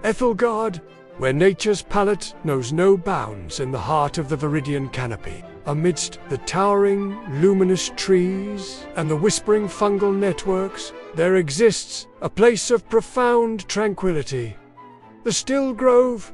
Aethelgard, where nature's palette knows no bounds in the heart of the Veridian Canopy. Amidst the towering, luminous trees and the whispering fungal networks, there exists a place of profound tranquility. The Still Grove.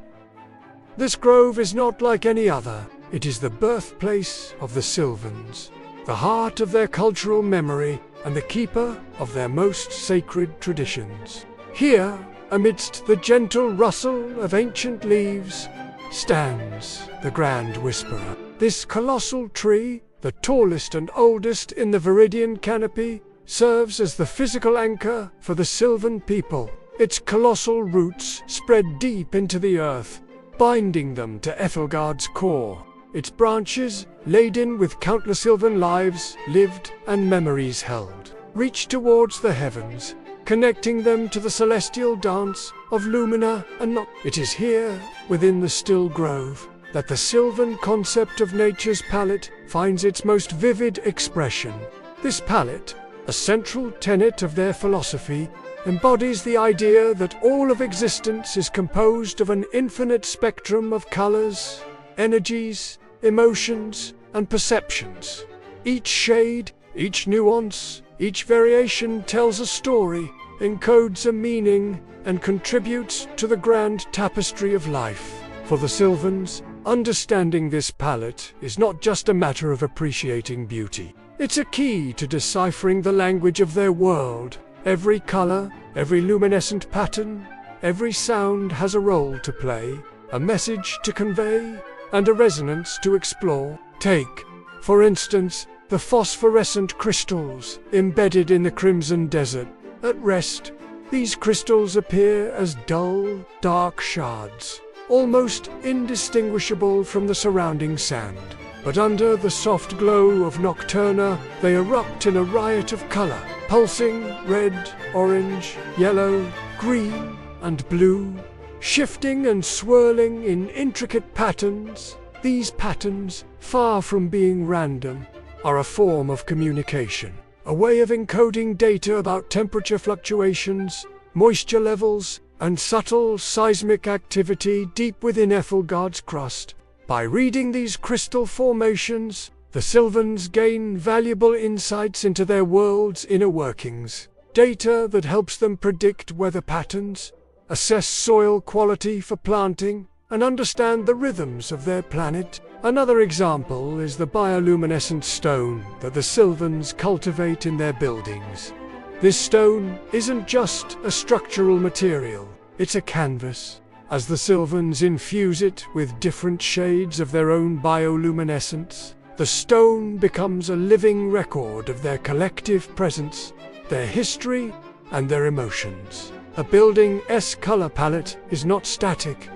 This grove is not like any other. It is the birthplace of the Sylvans, the heart of their cultural memory, and the keeper of their most sacred traditions. Here, amidst the gentle rustle of ancient leaves, stands the Grand Whisperer. This colossal tree, the tallest and oldest in the Veridian Canopy, serves as the physical anchor for the Sylvan people. Its colossal roots spread deep into the earth, binding them to Aethelgard's core. Its branches, laden with countless Sylvan lives lived and memories held, reach towards the heavens, connecting them to the celestial dance of Lumina and Nocturna. It is here, within the Still Grove, that the Sylvan concept of nature's palette finds its most vivid expression. This palette, a central tenet of their philosophy, embodies the idea that all of existence is composed of an infinite spectrum of colors, energies, emotions, and perceptions. Each shade, each nuance, each variation tells a story, encodes a meaning, and contributes to the grand tapestry of life. For the Sylvans, understanding this palette is not just a matter of appreciating beauty. It's a key to deciphering the language of their world. Every color, every luminescent pattern, every sound has a role to play, a message to convey, and a resonance to explore. Take, for instance, the phosphorescent crystals embedded in the crimson desert. At rest, these crystals appear as dull, dark shards, almost indistinguishable from the surrounding sand. But under the soft glow of Nocturna, they erupt in a riot of color, pulsing red, orange, yellow, green, and blue, shifting and swirling in intricate patterns. These patterns, far from being random, are a form of communication, a way of encoding data about temperature fluctuations, moisture levels, and subtle seismic activity deep within Aethelgard's crust. By reading these crystal formations, the Sylvans gain valuable insights into their world's inner workings, data that helps them predict weather patterns, assess soil quality for planting, and understand the rhythms of their planet. Another example is the bioluminescent stone that the Sylvans cultivate in their buildings. This stone isn't just a structural material, it's a canvas. As the Sylvans infuse it with different shades of their own bioluminescence, the stone becomes a living record of their collective presence, their history, and their emotions. A building's color palette is not static,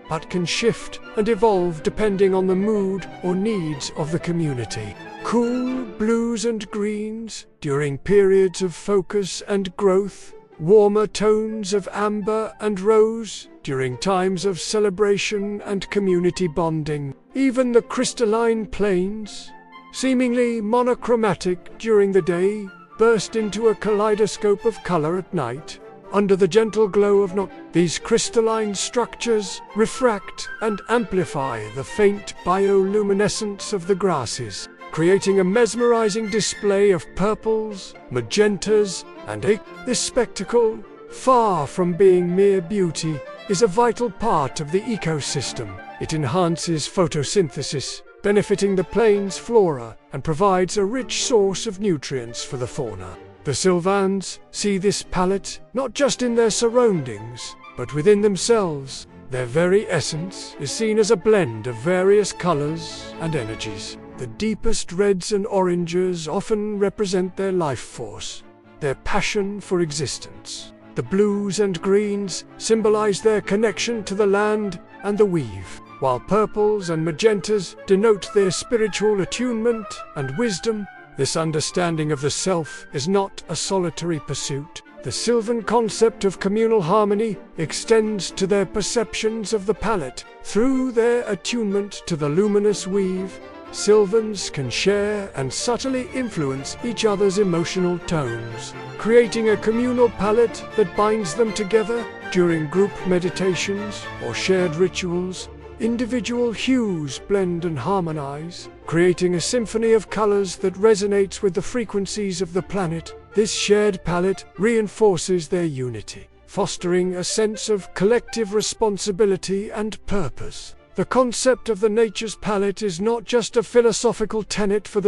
but can shift and evolve depending on the mood or needs of the community. Cool blues and greens during periods of focus and growth, warmer tones of amber and rose during times of celebration and community bonding. Even the crystalline plains, seemingly monochromatic during the day, burst into a kaleidoscope of color at night. Under the gentle glow of these crystalline structures refract and amplify the faint bioluminescence of the grasses, creating a mesmerizing display of purples, magentas, and this spectacle, far from being mere beauty, is a vital part of the ecosystem. It enhances photosynthesis, benefiting the plains flora, and provides a rich source of nutrients for the fauna. The Sylvans see this palette not just in their surroundings, but within themselves. Their very essence is seen as a blend of various colors and energies. The deepest reds and oranges often represent their life force, their passion for existence. The blues and greens symbolize their connection to the land and the weave, while purples and magentas denote their spiritual attunement and wisdom. This understanding of the self is not a solitary pursuit. The Sylvan concept of communal harmony extends to their perceptions of the palette. Through their attunement to the luminous weave, Sylvans can share and subtly influence each other's emotional tones, creating a communal palette that binds them together, During group meditations or shared rituals, individual hues blend and harmonize, creating a symphony of colors that resonates with the frequencies of the planet. This shared palette reinforces their unity, fostering a sense of collective responsibility and purpose. The concept of the nature's palette is not just a philosophical tenet for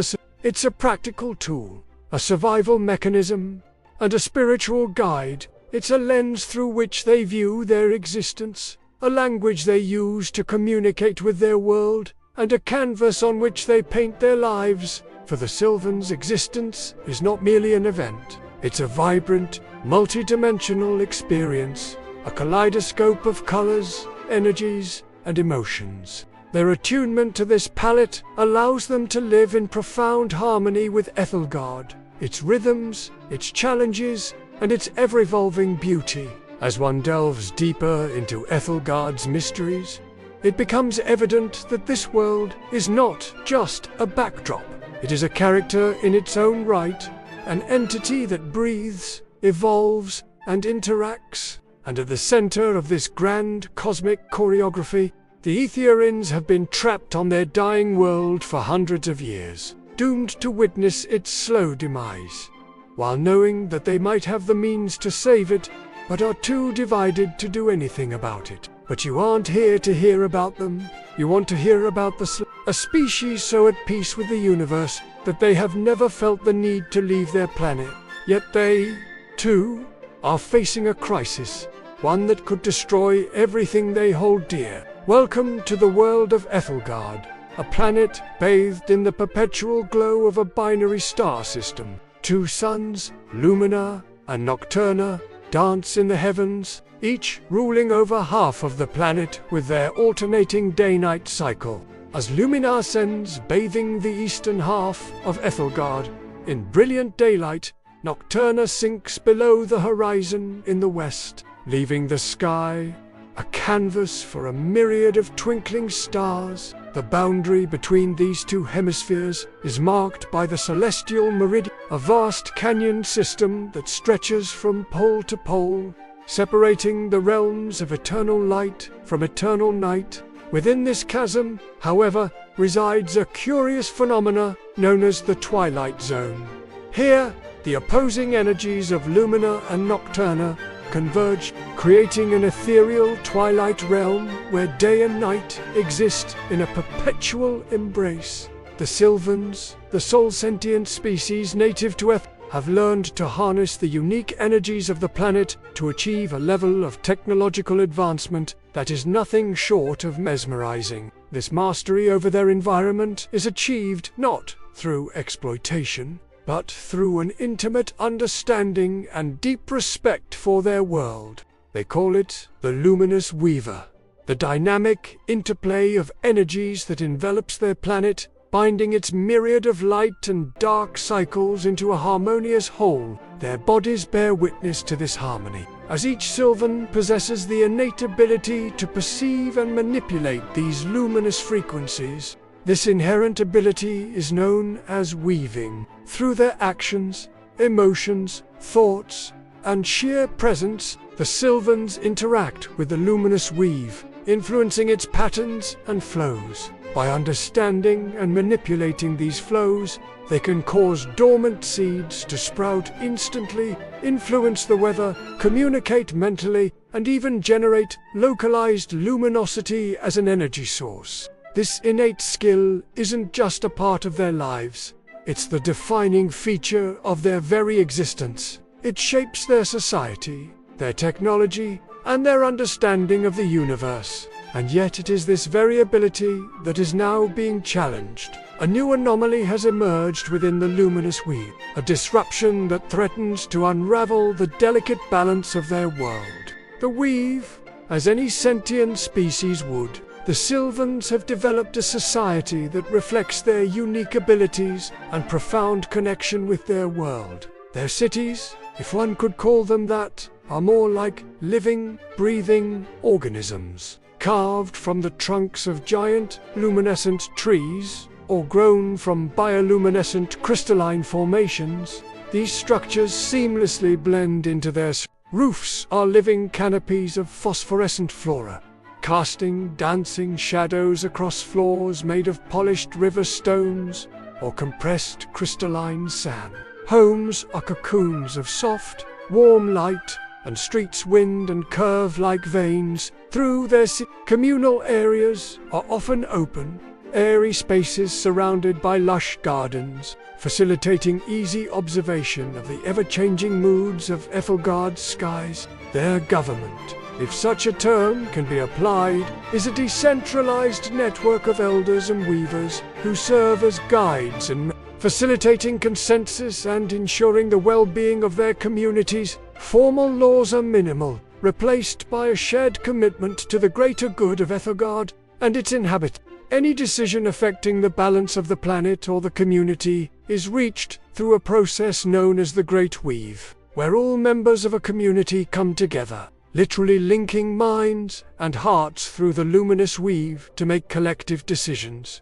it's a practical tool, a survival mechanism, and a spiritual guide. It's a lens through which they view their existence, a language they use to communicate with their world, and a canvas on which they paint their lives. For the Sylvans, existence is not merely an event. It's a vibrant, multi-dimensional experience, a kaleidoscope of colors, energies, and emotions. Their attunement to this palette allows them to live in profound harmony with Aethelgard, its rhythms, its challenges, and its ever-evolving beauty. As one delves deeper into Aethelgard's mysteries, it becomes evident that this world is not just a backdrop. It is a character in its own right, an entity that breathes, evolves, and interacts. And at the center of this grand cosmic choreography, the Ethereans have been trapped on their dying world for hundreds of years, doomed to witness its slow demise, while knowing that they might have the means to save it, but are too divided to do anything about it. But you aren't here to hear about them. You want to hear about a species so at peace with the universe that they have never felt the need to leave their planet. Yet they, too, are facing a crisis, one that could destroy everything they hold dear. Welcome to the world of Aethelgard, a planet bathed in the perpetual glow of a binary star system. Two suns, Lumina and Nocturna, dance in the heavens, each ruling over half of the planet with their alternating day-night cycle. As Lumina ascends, bathing the eastern half of Aethelgard in brilliant daylight, Nocturna sinks below the horizon in the west, leaving the sky a canvas for a myriad of twinkling stars. The boundary between these two hemispheres is marked by the celestial meridian, a vast canyon system that stretches from pole to pole, separating the realms of eternal light from eternal night. Within this chasm, however, resides a curious phenomena known as the Twilight Zone. Here, the opposing energies of Lumina and Nocturna converge, creating an ethereal twilight realm where day and night exist in a perpetual embrace. The Sylvans, the sole sentient species native to Earth, have learned to harness the unique energies of the planet to achieve a level of technological advancement that is nothing short of mesmerizing. This mastery over their environment is achieved not through exploitation, but through an intimate understanding and deep respect for their world. They call it the Luminous Weaver, the dynamic interplay of energies that envelops their planet, binding its myriad of light and dark cycles into a harmonious whole. Their bodies bear witness to this harmony, as each Sylvan possesses the innate ability to perceive and manipulate these luminous frequencies. This inherent ability is known as weaving. Through their actions, emotions, thoughts, and sheer presence, the Sylvans interact with the Luminous Weave, influencing its patterns and flows. By understanding and manipulating these flows, they can cause dormant seeds to sprout instantly, influence the weather, communicate mentally, and even generate localized luminosity as an energy source. This innate skill isn't just a part of their lives, it's the defining feature of their very existence. It shapes their society, their technology, and their understanding of the universe. And yet it is this very ability that is now being challenged. A new anomaly has emerged within the Luminous Weave, a disruption that threatens to unravel the delicate balance of their world. The Weave, as any sentient species would, the Sylvans have developed a society that reflects their unique abilities and profound connection with their world. Their cities, if one could call them that, are more like living, breathing organisms, carved from the trunks of giant, luminescent trees, or grown from bioluminescent crystalline formations. These structures seamlessly blend into their Roofs are living canopies of phosphorescent flora, casting dancing shadows across floors made of polished river stones or compressed crystalline sand. Homes are cocoons of soft, warm light, and streets wind and curve like veins through their communal areas are often open, airy spaces surrounded by lush gardens, facilitating easy observation of the ever-changing moods of Aethelgard's skies. Their government, if such a term can be applied, is a decentralized network of elders and weavers who serve as guides and facilitating consensus and ensuring the well-being of their communities. Formal laws are minimal, replaced by a shared commitment to the greater good of Aethelgard and its inhabitants. Any decision affecting the balance of the planet or the community is reached through a process known as the Great Weave, where all members of a community come together, literally linking minds and hearts through the Luminous Weave to make collective decisions.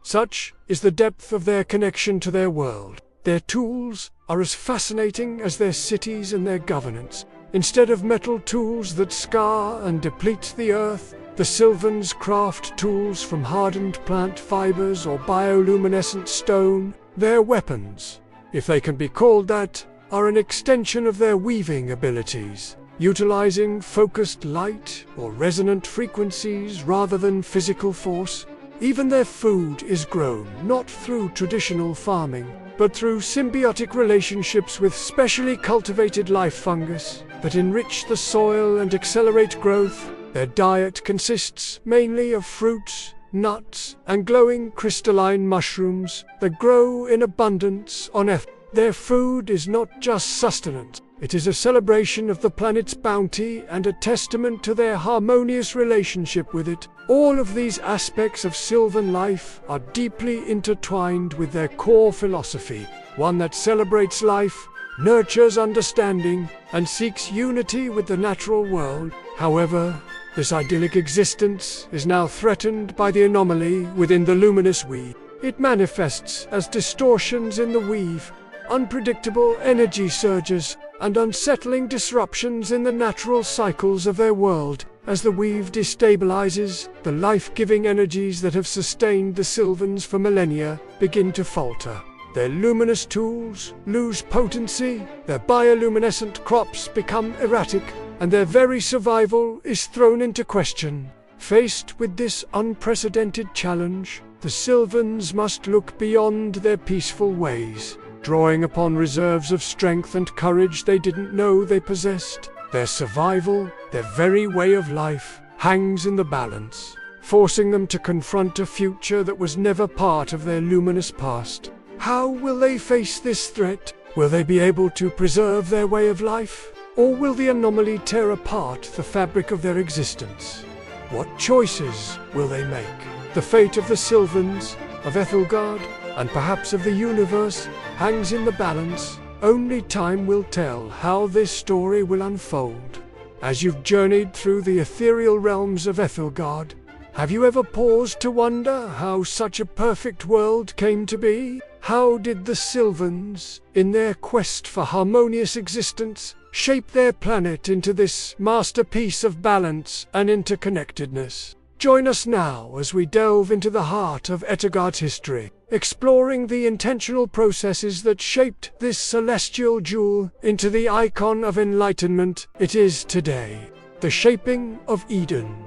Such is the depth of their connection to their world. Their tools are as fascinating as their cities and their governance. Instead of metal tools that scar and deplete the earth, the Sylvans craft tools from hardened plant fibers or bioluminescent stone. Their weapons, if they can be called that, are an extension of their weaving abilities, utilizing focused light or resonant frequencies rather than physical force. Even their food is grown not through traditional farming, but through symbiotic relationships with specially cultivated life fungus that enrich the soil and accelerate growth. Their diet consists mainly of fruits, nuts, and glowing crystalline mushrooms that grow in abundance on Earth. Their food is not just sustenance, it is a celebration of the planet's bounty and a testament to their harmonious relationship with it. All of these aspects of Sylvan life are deeply intertwined with their core philosophy, one that celebrates life, nurtures understanding, and seeks unity with the natural world. However, this idyllic existence is now threatened by the anomaly within the Luminous Weave. It manifests as distortions in the weave, unpredictable energy surges, and unsettling disruptions in the natural cycles of their world. As the weave destabilizes, the life-giving energies that have sustained the Sylvans for millennia begin to falter. Their luminous tools lose potency, their bioluminescent crops become erratic, and their very survival is thrown into question. Faced with this unprecedented challenge, the Sylvans must look beyond their peaceful ways, drawing upon reserves of strength and courage they didn't know they possessed. Their survival, their very way of life, hangs in the balance, forcing them to confront a future that was never part of their luminous past. How will they face this threat? Will they be able to preserve their way of life? Or will the anomaly tear apart the fabric of their existence? What choices will they make? The fate of the Sylvans, of Aethelgard, and perhaps of the universe, hangs in the balance. Only time will tell how this story will unfold. As you've journeyed through the ethereal realms of Aethelgard, have you ever paused to wonder how such a perfect world came to be? How did the Sylvans, in their quest for harmonious existence, shape their planet into this masterpiece of balance and interconnectedness? Join us now as we delve into the heart of Aethelgard's history, exploring the intentional processes that shaped this celestial jewel into the icon of enlightenment it is today. The shaping of Eden.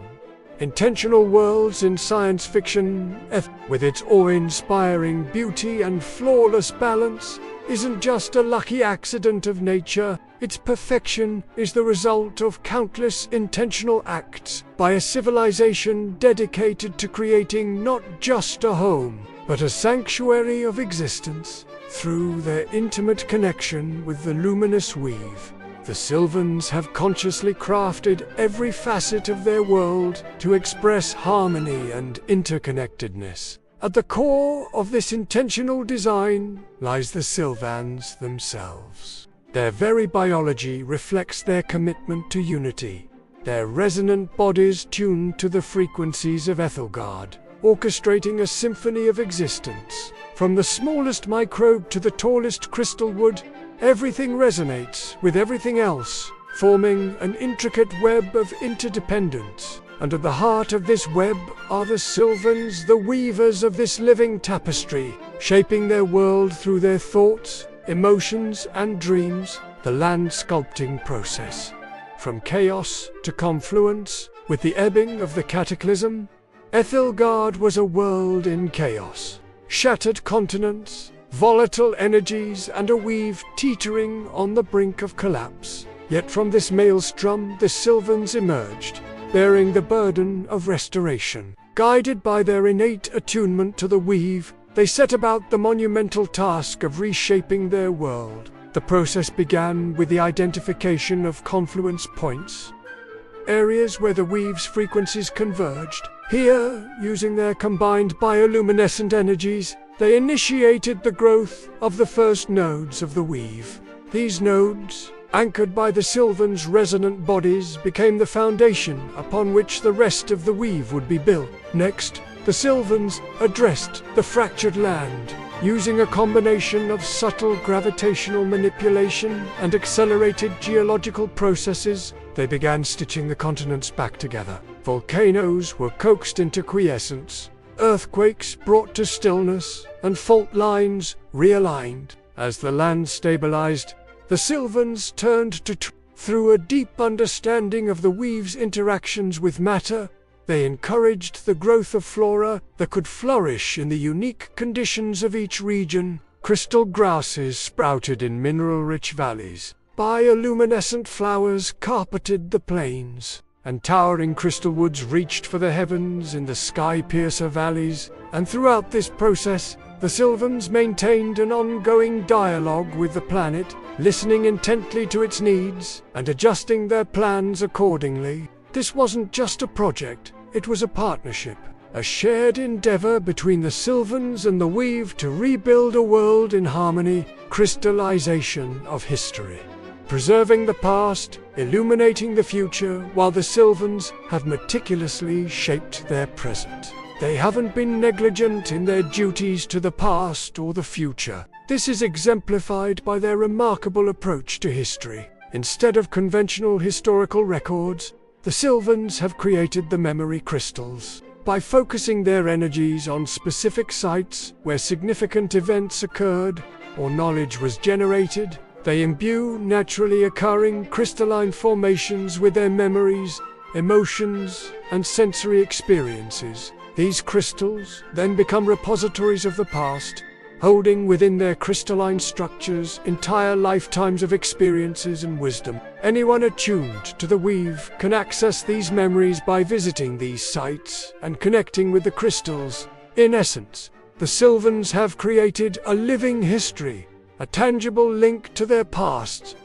Intentional worlds in science fiction, with its awe-inspiring beauty and flawless balance, isn't just a lucky accident of nature. Its perfection is the result of countless intentional acts by a civilization dedicated to creating not just a home, but a sanctuary of existence. Through their intimate connection with the Luminous Weave, the Sylvans have consciously crafted every facet of their world to express harmony and interconnectedness. At the core of this intentional design lies the Sylvans themselves. Their very biology reflects their commitment to unity, their resonant bodies tuned to the frequencies of Aethelgard, orchestrating a symphony of existence. From the smallest microbe to the tallest crystal wood, everything resonates with everything else, forming an intricate web of interdependence. And at the heart of this web are the Sylvans, the weavers of this living tapestry, shaping their world through their thoughts, emotions, and dreams, the land sculpting process. From chaos to confluence, with the ebbing of the cataclysm, Aethelgard was a world in chaos. Shattered continents, volatile energies, and a weave teetering on the brink of collapse. Yet from this maelstrom the Sylvans emerged, bearing the burden of restoration. Guided by their innate attunement to the weave, they set about the monumental task of reshaping their world. The process began with the identification of confluence points, areas where the weave's frequencies converged. Here, using their combined bioluminescent energies, they initiated the growth of the first nodes of the weave. These nodes, anchored by the Sylvans' resonant bodies, became the foundation upon which the rest of the weave would be built. Next, the Sylvans addressed the fractured land. Using a combination of subtle gravitational manipulation and accelerated geological processes, they began stitching the continents back together. Volcanoes were coaxed into quiescence, earthquakes brought to stillness, and fault lines realigned. As the land stabilized, the Sylvans turned to through a deep understanding of the weave's interactions with matter, they encouraged the growth of flora that could flourish in the unique conditions of each region. Crystal grasses sprouted in mineral-rich valleys, bioluminescent flowers carpeted the plains, and towering crystal woods reached for the heavens in the sky-piercer valleys. And throughout this process, the Sylvans maintained an ongoing dialogue with the planet, listening intently to its needs and adjusting their plans accordingly. This wasn't just a project, it was a partnership, a shared endeavor between the Sylvans and the weave to rebuild a world in harmony, crystallization of history. Preserving the past, illuminating the future, while the Sylvans have meticulously shaped their present. They haven't been negligent in their duties to the past or the future. This is exemplified by their remarkable approach to history. Instead of conventional historical records, the Sylvans have created the memory crystals. By focusing their energies on specific sites where significant events occurred or knowledge was generated, they imbue naturally occurring crystalline formations with their memories, emotions, and sensory experiences. These crystals then become repositories of the past, holding within their crystalline structures entire lifetimes of experiences and wisdom. Anyone attuned to the weave can access these memories by visiting these sites and connecting with the crystals. In essence, the Sylvans have created a living history, a tangible link to their past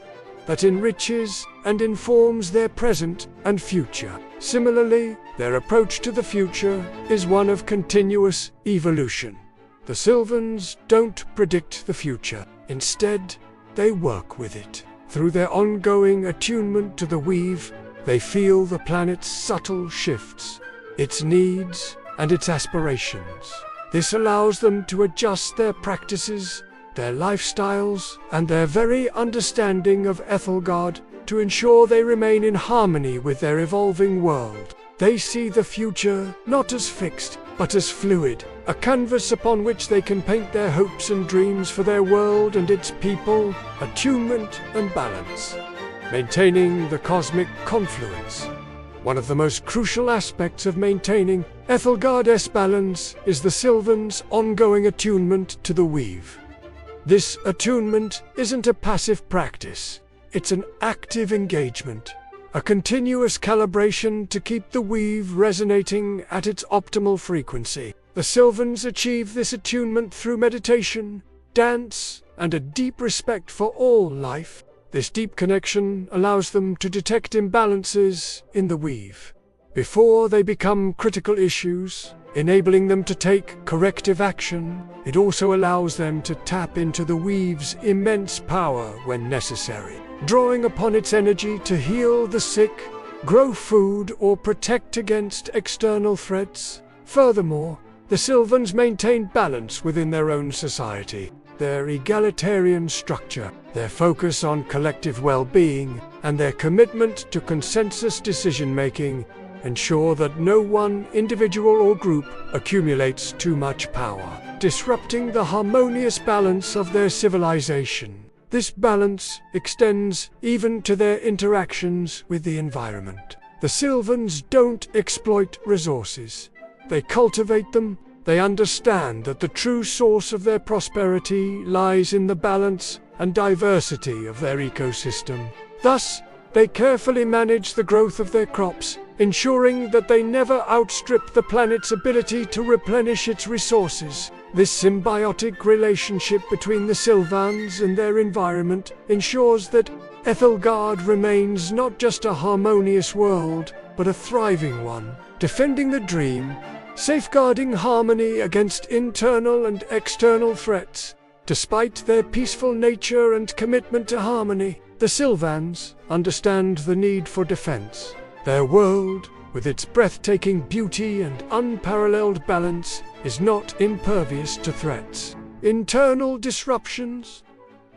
that enriches and informs their present and future. Similarly, their approach to the future is one of continuous evolution. The Sylvans don't predict the future. Instead, they work with it. Through their ongoing attunement to the weave, they feel the planet's subtle shifts, its needs, and its aspirations. This allows them to adjust their practices, their lifestyles, and their very understanding of Aethelgard to ensure they remain in harmony with their evolving world. They see the future not as fixed, but as fluid, a canvas upon which they can paint their hopes and dreams for their world and its people. Attunement and balance. Maintaining the cosmic confluence. One of the most crucial aspects of maintaining Aethelgard's balance is the Sylvans' ongoing attunement to the weave. This attunement isn't a passive practice, it's an active engagement, a continuous calibration to keep the weave resonating at its optimal frequency. The Sylvans achieve this attunement through meditation, dance, and a deep respect for all life. This deep connection allows them to detect imbalances in the weave before they become critical issues, enabling them to take corrective action. It also allows them to tap into the weave's immense power when necessary, drawing upon its energy to heal the sick, grow food, or protect against external threats. Furthermore, the Sylvans maintain balance within their own society. their egalitarian structure, their focus on collective well-being, and their commitment to consensus decision-making ensure that no one individual or group accumulates too much power, disrupting the harmonious balance of their civilization. This balance extends even to their interactions with the environment. The Sylvans don't exploit resources. They cultivate them. They understand that the true source of their prosperity lies in the balance and diversity of their ecosystem. Thus, they carefully manage the growth of their crops, ensuring that they never outstrip the planet's ability to replenish its resources. This symbiotic relationship between the Sylvans and their environment ensures that Aethelgard remains not just a harmonious world, but a thriving one, defending the dream, safeguarding harmony against internal and external threats. Despite their peaceful nature and commitment to harmony, the Sylvans understand the need for defense. Their world, with its breathtaking beauty and unparalleled balance, is not impervious to threats. Internal disruptions.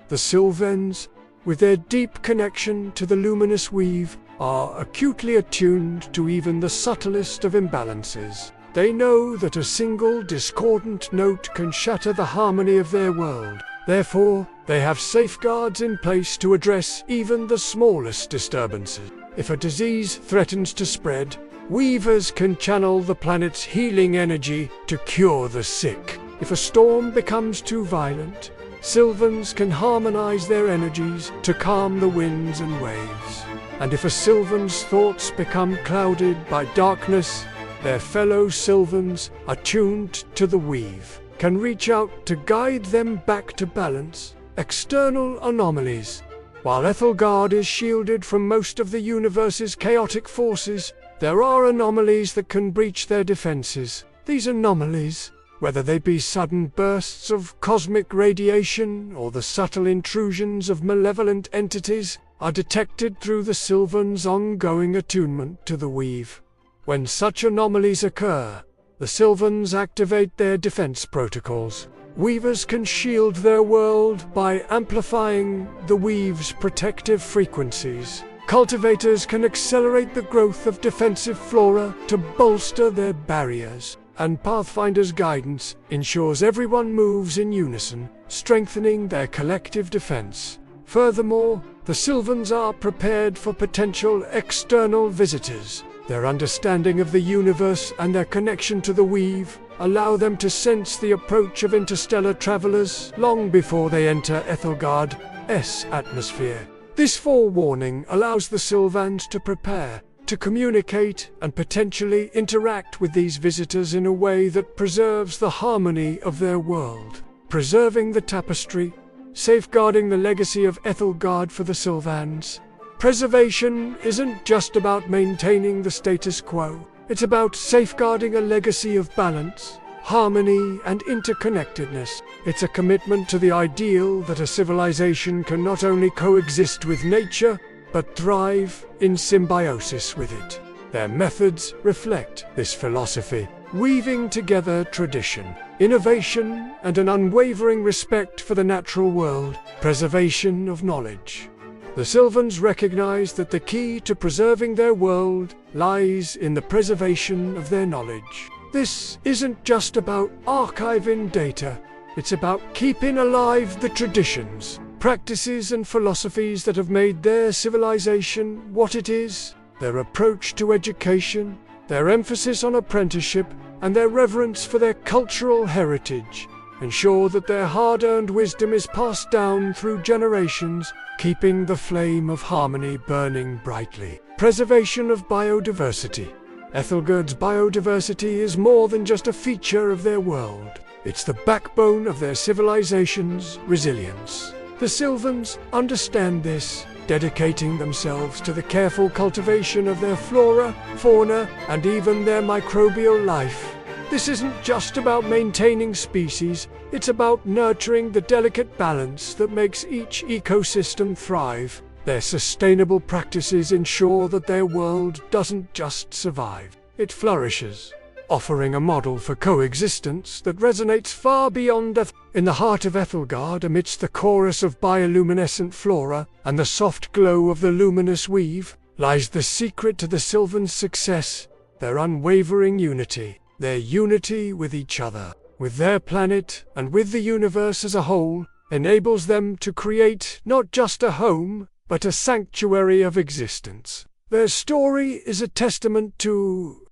The Sylvans, with their deep connection to the Luminous Weave, are acutely attuned to even the subtlest of imbalances. They know that a single discordant note can shatter the harmony of their world. Therefore, they have safeguards in place to address even the smallest disturbances. If a disease threatens to spread, weavers can channel the planet's healing energy to cure the sick. If a storm becomes too violent, Sylvans can harmonize their energies to calm the winds and waves. And if a Sylvan's thoughts become clouded by darkness, their fellow Sylvans, attuned to the weave, can reach out to guide them back to balance. External anomalies. While Aethelgard is shielded from most of the universe's chaotic forces, there are anomalies that can breach their defenses. These anomalies, whether they be sudden bursts of cosmic radiation or the subtle intrusions of malevolent entities, are detected through the Sylvans' ongoing attunement to the weave. When such anomalies occur, the Sylvans activate their defense protocols. Weavers can shield their world by amplifying the weave's protective frequencies. Cultivators can accelerate the growth of defensive flora to bolster their barriers. And Pathfinder's guidance ensures everyone moves in unison, strengthening their collective defense. Furthermore, the Sylvans are prepared for potential external visitors. Their understanding of the universe and their connection to the weave allow them to sense the approach of interstellar travelers long before they enter Aethelgard's atmosphere. This forewarning allows the Sylvans to prepare, to communicate, and potentially interact with these visitors in a way that preserves the harmony of their world. Preserving the tapestry, safeguarding the legacy of Aethelgard for the Sylvans. Preservation isn't just about maintaining the status quo. It's about safeguarding a legacy of balance, harmony, and interconnectedness. It's a commitment to the ideal that a civilization can not only coexist with nature, but thrive in symbiosis with it. Their methods reflect this philosophy, weaving together tradition, innovation, and an unwavering respect for the natural world, preservation of knowledge. The Sylvans recognize that the key to preserving their world lies in the preservation of their knowledge. This isn't just about archiving data, it's about keeping alive the traditions, practices, and philosophies that have made their civilization what it is. Their approach to education, their emphasis on apprenticeship, and their reverence for their cultural heritage ensure that their hard-earned wisdom is passed down through generations, keeping the flame of harmony burning brightly. Preservation of biodiversity. Aethelgard's biodiversity is more than just a feature of their world. It's the backbone of their civilization's resilience. The Sylvans understand this, dedicating themselves to the careful cultivation of their flora, fauna, and even their microbial life. This isn't just about maintaining species, it's about nurturing the delicate balance that makes each ecosystem thrive. Their sustainable practices ensure that their world doesn't just survive, it flourishes. offering a model for coexistence that resonates far beyond In the heart of Aethelgard, amidst the chorus of bioluminescent flora and the soft glow of the luminous weave, lies the secret to the Sylvans' success, their unwavering unity, their unity with each other, with their planet, and with the universe as a whole, enables them to create not just a home, but a sanctuary of existence. Their story is a testament to